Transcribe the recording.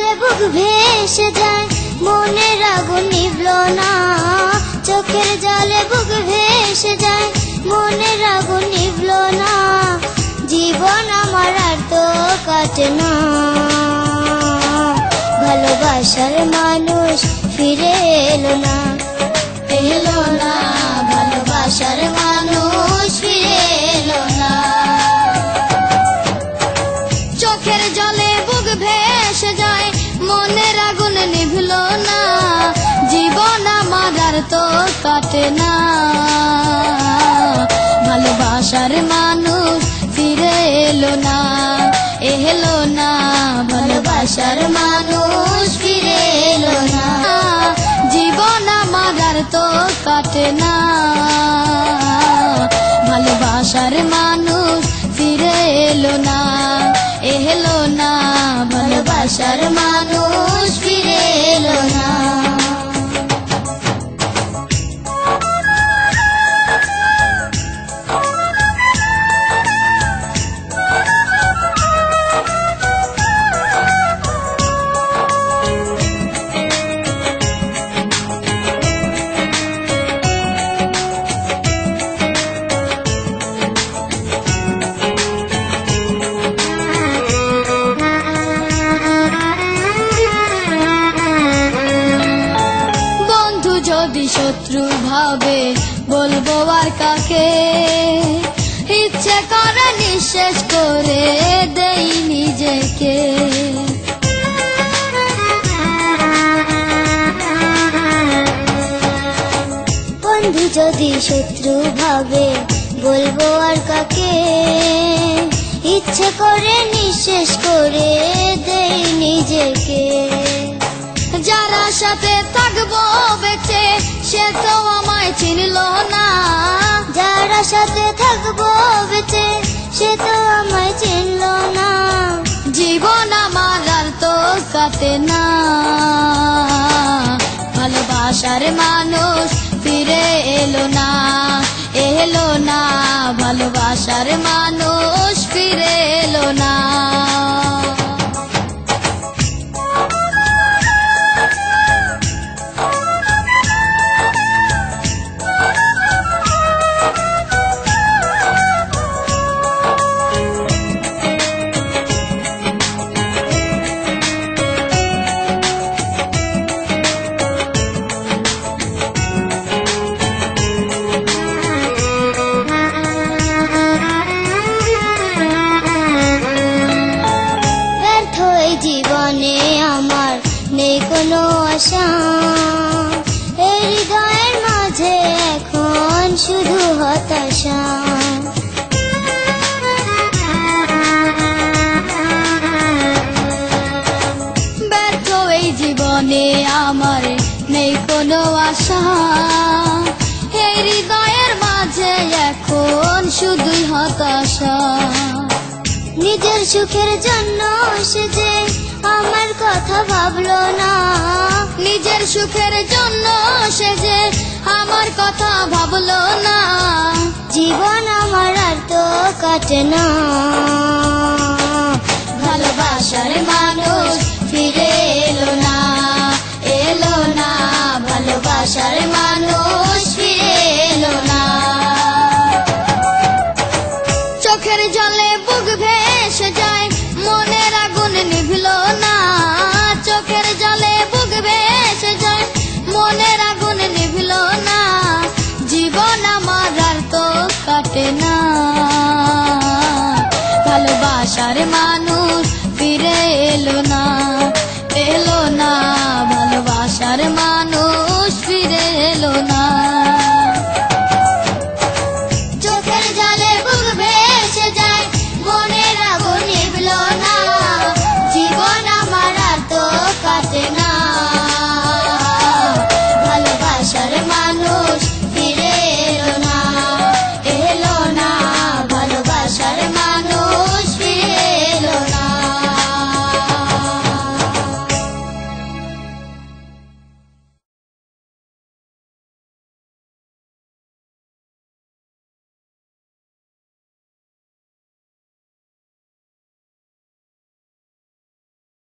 জলে বুক ভেসে যায়, মনের আগুন নিভল না। চোখের জলে বুক ভেসে যায়, মনের আগুন নিভল না। জীবন আমার আর তো কাটে না। ভালোবাসার মানুষ ফিরে এলো না, এলো না। ভালোবাসার মানুষ ফিরে এলো না। চোখের জলে বুক ভেসে যায়, মনের আগুন নিভল না। জীবন আমার আর তো কাটে না। ভালোবাসার মানুষ ফিরে এলো না, এলো না। ভালোবাসার মানুষ ফিরে এলো না। জীবন আমার আর তো কাটে না। ভালোবাসার মানুষ ফিরে এলো না, এলো না। ভালোবাসার মানুষ ফিরে এলো না। যদি শত্রু ভাবে বলবো আর কাকে, ইচ্ছে করে নিঃশেষ করে দেই নিজেকে। বন্ধু যদি শত্রু ভাবে বলবো আর কাকে, ইচ্ছে করে নিঃশেষ করে দেই নিজেকে। যারা সাথে থাকবো বেঁচে সে তো আমায় চিনল না। যারা সাথে থাকবো বেঁচে সে তো আমায় চিনল না। জীবন আমার আর তো কাটে না। ভালোবাসার মানুষ ফিরে এলো না, এলো না। ভালোবাসার মানুষ ফিরে এলো না। জীবনে আমার নেই কোনো আশা, এই হৃদয়ের মাঝে এখন শুধু হতাশা। ব্যর্থ এই জীবনে আমার নেই কোনো আশা, এই হৃদয়ের মাঝে এখন শুধুই হতাশা। নিজের সুখের জন্য সে যে আমার কথা ভাবলো না। নিজের সুখের জন্য সে যে আমার কথা ভাবলো না। জীবন আমার আর তো কাটে না। ভালোবাসার মানুষ